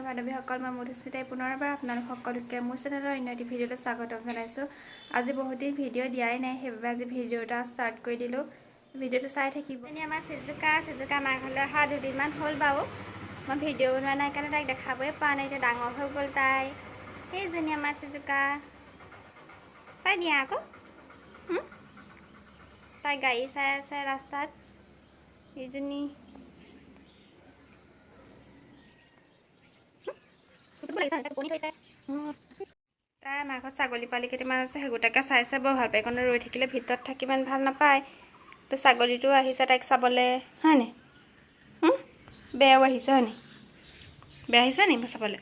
বান্ধৱীসকল, মই মধুস্মিতাই পুনৰবাৰ আপোনালোক সকলোকে মোৰ চেনেলৰ অন্য এটি ভিডিঅ'লৈ স্বাগতম জনাইছোঁ। আজি বহুত দিন ভিডিঅ' দিয়াই নাই, সেইবাবে আজি ভিডিঅ' এটা ষ্টাৰ্ট কৰি দিলোঁ। ভিডিঅ'টো চাই থাকিব। আমাৰ চিজুকা আমাৰ ঘৰলৈ অহা দুদিনমান হ'ল বাৰু। মই ভিডিঅ' বনোৱা নাই কাৰণে তাইক দেখাবই পৰা নাই। এতিয়া ডাঙৰ হৈ গ'ল তাই। সেইজনী আমাৰ চিজুকা। চাই দিয়া আকৌ। তাই গাড়ী চাই আছে ৰাস্তাত। এইজনী তাই আমাৰ ঘৰত ছাগলী পোৱালি কেইটামান আছে, সেইগোটাকে চাইছে বৰ ভাল পায়। কোনো ৰৈ থাকিলে ভিতৰত থাকি ইমান ভাল নাপায়। তো ছাগলীটো আহিছে তাইক চাবলৈ, হয়নে? বেয়াও আহিছে, হয়নে? বেয়া আহিছে নি চাবলৈ?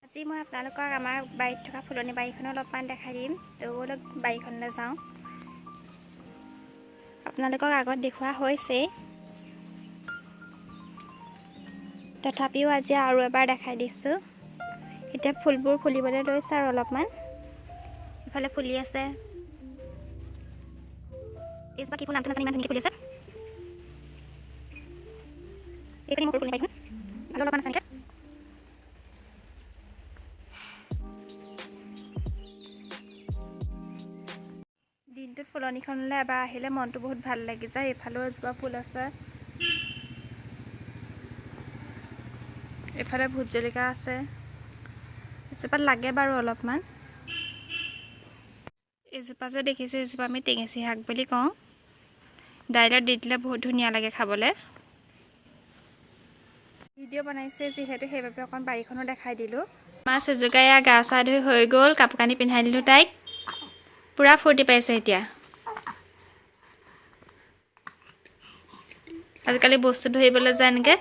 আজি মই আপোনালোকক আমাৰ বাৰীত থকা ফুলনি বাৰীখনো অলপমান দেখাই দিম। তো অলপ বাৰীখনলৈ যাওঁ। আপোনালোকক আগত দেখুওৱা হৈছেই, তথাপিও আজি আৰু এবাৰ দেখাই দিছোঁ। এতিয়া ফুলবোৰ ফুলিবলৈ লৈছে আৰু অলপমান। ইফালে ফুলি আছে। এইজোপা কি ফুল নামটো নাজানো, ইমান ধুনীয়াকৈ ফুলি আছে। এইখিনি মোৰ ফুল পাইছোঁ আৰু অলপমান আছে নেকি। দিনটোত ফুলনিখনলৈ এবাৰ আহিলে মনটো বহুত ভাল লাগি যায়। এইফালেও এজোপা ফুল আছে, এইফালে ভোট জলকীয়া আছে। এজোপাত লাগে বাৰু অলপমান। এজোপা যে দেখিছোঁ, এজোপা আমি টেঙেচি শাক বুলি কওঁ। দাইলত দি দিলে বহুত ধুনীয়া লাগে খাবলৈ। ভিডিঅ' বনাইছোঁ যিহেতু, সেইবাবে অকণ বাৰীখনো দেখাই দিলোঁ। মা চিজুকাই গা চা ধুই হৈ গ'ল, কাপোৰ কানি পিন্ধাই দিলোঁ তাইক। পূৰা ফূৰ্তি পাইছে এতিয়া। আজিকালি বস্তু ধৰিবলৈ যায় এনেকৈ।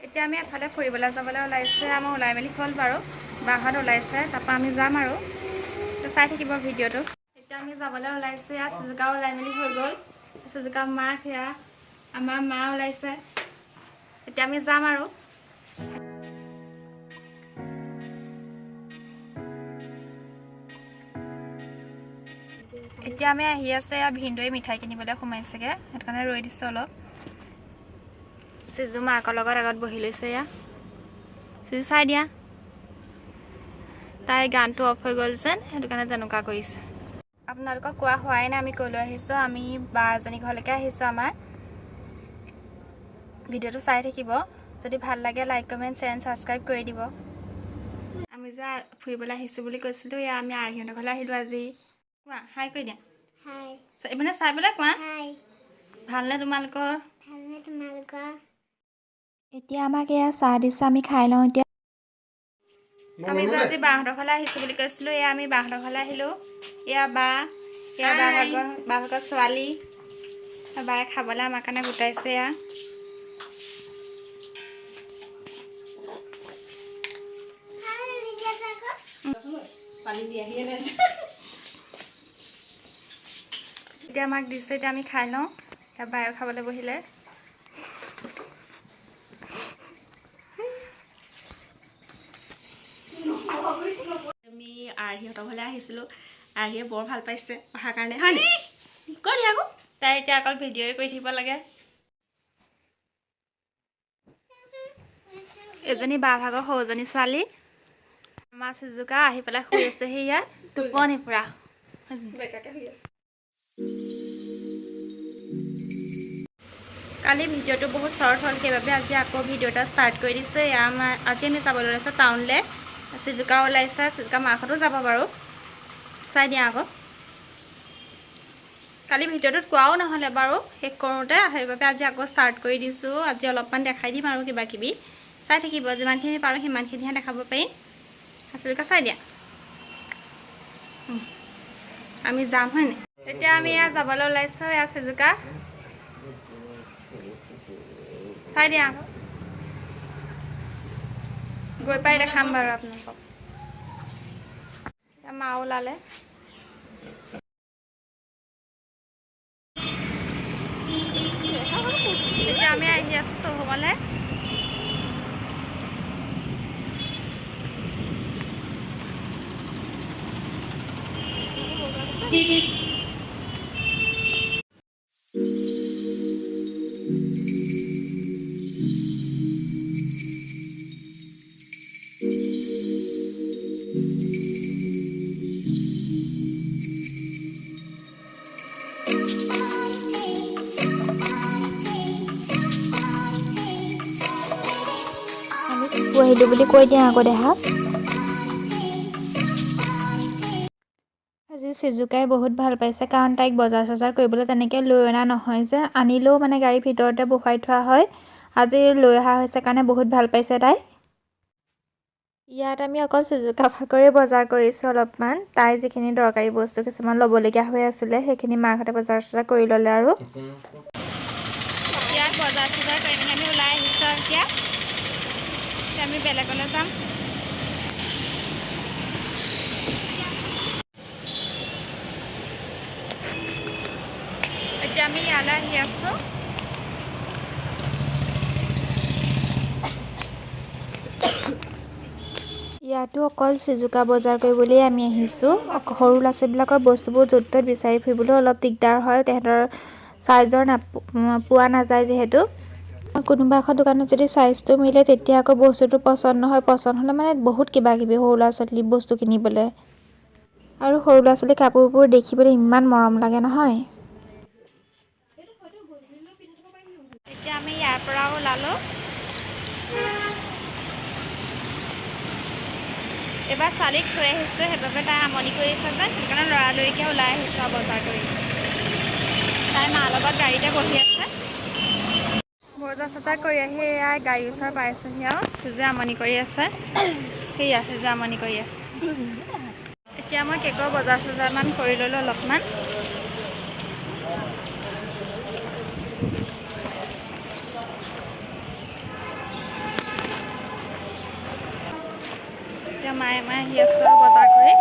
এতিয়া আমি এফালে ফুৰিবলৈ যাবলৈ ওলাইছোঁ। আমাৰ ওলাই মেলি হ'ল বাৰু, বাহঁত ওলাইছে, তাৰপৰা আমি যাম আৰু। চাই থাকিব ভিডিঅ'টো। এতিয়া আমি যাবলৈ ওলাইছোঁ। এয়া চিজুকাও ওলাই মেলি হৈ গ'ল। চিজুকা মাক, সেয়া আমাৰ মা ওলাইছে। এতিয়া আমি যাম আৰু। এতিয়া আমি আহি আছোঁ। এয়া ভিনদেউৱে মিঠাই কিনিবলৈ সোমাইছেগৈ, সেইটো কাৰণে ৰৈ দিছোঁ অলপ। চিজু মাকৰ লগত আগত বহি লৈছে। এয়া চিজু চাই দিয়া। তাই গানটো অফ হৈ গ'ল যেন, সেইটো কাৰণে তেনেকুৱা কৰিছে। আপোনালোকক কোৱা হোৱাই নাই আমি ক'লৈ আহিছোঁ। আমি বা এজনী ঘৰলৈকে আহিছোঁ আমাৰ। ভিডিঅ'টো চাই থাকিব। যদি ভাল লাগে like, comment, share and subscribe কৰি দিব। আমি যে ফুৰিবলৈ আহিছোঁ বুলি কৈছিলোঁ, এয়া আমি আৰ্হিহঁতৰ ঘৰলৈ আহিলোঁ আজি। কোৱা হাই কৰি দিয়া। মানে চাই পেলাই কোৱা ভালনে তোমালোকৰ? এতিয়া আমাক এয়া চাহ দিছে, আমি খাই লওঁ এতিয়া। আমি যে আজি বাহঁতৰ ঘৰলৈ আহিছোঁ বুলি কৈছিলোঁ, এয়া আমি বাহঁতৰ ঘৰলৈ আহিলোঁ। এয়া বা, এয়া বাভাগৰ ছোৱালী। বায়ে খাবলৈ আমাৰ কাৰণে গোটাইছে। এয়া এতিয়া আমাক দিছে, এতিয়া আমি খাই লওঁ। এতিয়া বায়ে খাবলৈ বহিলে। আমি আৰ্হিহঁতৰ ঘৰলৈ আহিছিলোঁ। আৰ্হিয়ে বৰ ভাল পাইছে অহাৰ কাৰণে, হয় নি? কৈ দিয়া আকৌ। তাই এতিয়া অকল ভিডিঅ'ই কৰি থাকিব লাগে। এজনী বা ভাগৰ সৰুজনী ছোৱালী আমাৰ চিজুকা আহি পেলাই শুই আছে। সেয়া টোপনি পুৰা। কালি ভিডিঅ'টো বহুত শ্বৰ্ট হ'ল, সেইবাবে আজি আকৌ ভিডিঅ' এটা ষ্টাৰ্ট কৰি দিছোঁ। আজি আমি যাবলৈ ওলাইছোঁ টাউনলৈ। চিজুকা ওলাইছে, চিজুকা মাকহঁতো যাব বাৰু। চাই দিয়া আকৌ। কালি ভিডিঅ'টোত কোৱাও নহ'লে বাৰু শেষ কৰোঁতে, সেইবাবে আজি আকৌ ষ্টাৰ্ট কৰি দিছোঁ। আজি অলপমান দেখাই দিম আৰু কিবা কিবি। চাই থাকিব, যিমানখিনি পাৰোঁ সিমানখিনিহে দেখাব পাৰিম। চিজুকা চাই দিয়া। আমি যাম, হয়নে? এতিয়া আমি এয়া যাবলৈ ওলাইছোঁ। এয়া চিজুকা চাই দিয়া আকৌ। গৈ পাই দেখাম বাৰু আপোনালোকক। মা ওলালে। এতিয়া আমি আহি আছোঁ শ্ব'ৰুমলৈ। আহিলোঁ বুলি কৈ দিয়া আকৌ দেহা। আজি চিজুকাই বহুত ভাল পাইছে কাৰণ তাইক বজাৰ চজাৰ কৰিবলৈ তেনেকৈ লৈ অনা নহয় যে, আনিলেও মানে গাড়ীৰ ভিতৰতে বহুৱাই থোৱা হয়। আজি লৈ অহা হৈছে কাৰণে বহুত ভাল পাইছে তাই। ইয়াত আমি অকল চিজুকা ভাগৰে বজাৰ কৰিছোঁ অলপমান। তাই যিখিনি দৰকাৰী বস্তু কিছুমান ল'বলগীয়া হৈ আছিলে সেইখিনি মাকহঁতে বজাৰ চজাৰ কৰি ল'লে আৰু। ইয়াত বজাৰ চজাৰ কৰি মেলি আমি ওলাই আহিছোঁ আৰু এতিয়া আমি বেলেগলৈ যাম। এতিয়া আমি ইয়ালৈ আহি আছোঁ। ইয়াতো অকল চিজুকা বজাৰ কৰিবলৈ আমি আহিছোঁ। সৰু ল'ৰা ছোৱালীবিলাকৰ বস্তুবোৰ য'ত ত'ত বিচাৰি ফুৰিবলৈ অলপ দিগদাৰ হয়, তেহেঁতৰ চাইজৰ পোৱা নাযায় যিহেতু। কোনোবা এখন দোকানত যদি চাইজটো মিলে তেতিয়া আকৌ বস্তুটো পচন্দ নহয়, পচন্দ হ'লে মানে বহুত কিবা কিবি সৰু ল'ৰা ছোৱালী বস্তু কিনিবলৈ। আৰু সৰু ল'ৰা ছোৱালী কাপোৰবোৰ দেখিবলৈ ইমান মৰম লাগে নহয়। এতিয়া আমি ইয়াৰ পৰা ওলালোঁ। এইবাৰ ছোৱালীক থৈ আহিছোঁ, সেইবাবে তাই আমনি কৰি আছে যে, সেইকাৰণে লৰালৰিকৈ ওলাই আহিছোঁ আৰু বজাৰ কৰি। তাই মাৰ লগত গাড়ীতে বহি আছে। বজাৰ চজাৰ কৰি আহি এয়া গাড়ী ওচৰ পাইছোঁহি আৰু চিজুৱে আমনি কৰি আছে। সেয়া চিজুৱে আমনি কৰি আছে। এতিয়া মই কেকৰ বজাৰ চজাৰমান কৰি ল'লোঁ অলপমান। এতিয়া মায়ে আহি আছোঁ আৰু বজাৰ কৰি।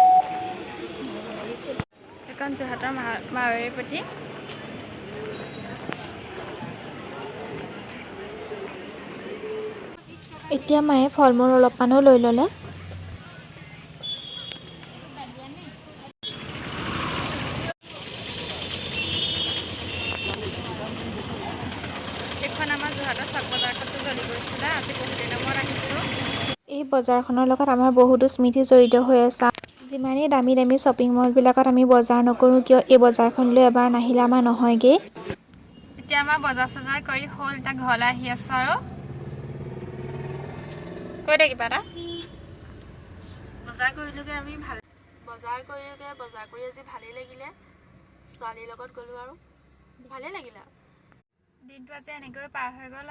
সেইখন যোৰহাটৰ মাৰোৱাৰীৰ প্ৰতি। এতিয়া মায়ে ফল মূল অলপমানো লৈ ল'লে। এইখন আমাৰ যোৰহাটৰ চক বজাৰখনতো জ্বলি গৈছিলে, আজি বহুত দিনৰ মূৰত আহিছোঁ। এই বজাৰখনৰ লগত আমাৰ বহুতো স্মৃতি জড়িত হৈ আছে। যিমানেই দামী দামী শ্বপিং মলবিলাকত আমি বজাৰ নকৰোঁ কিয়, এই বজাৰখনলৈ এবাৰ নাহিলে আমাৰ নহয়গৈ। এতিয়া আমাৰ বজাৰ চজাৰ কৰি হ'ল, এতিয়া ঘৰলৈ আহি আছোঁ আৰু। কৈ দে কিবা এটা। বজাৰ কৰিলোঁগৈ আমি বজাৰ কৰি আজি ভালেই লাগিলে। ছোৱালীৰ লগত গ'লোঁ আৰু ভালেই লাগিলে আৰু। দিনটো আজি এনেকৈ পাৰ হৈ গ'ল।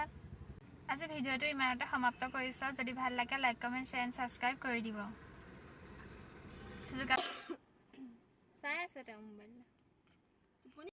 আজি ভিডিঅ'টো ইমানতে সমাপ্ত কৰিছোঁ। যদি ভাল লাগে like comment share and subscribe কৰি দিব। চাই আছে তেওঁ মোবাইল।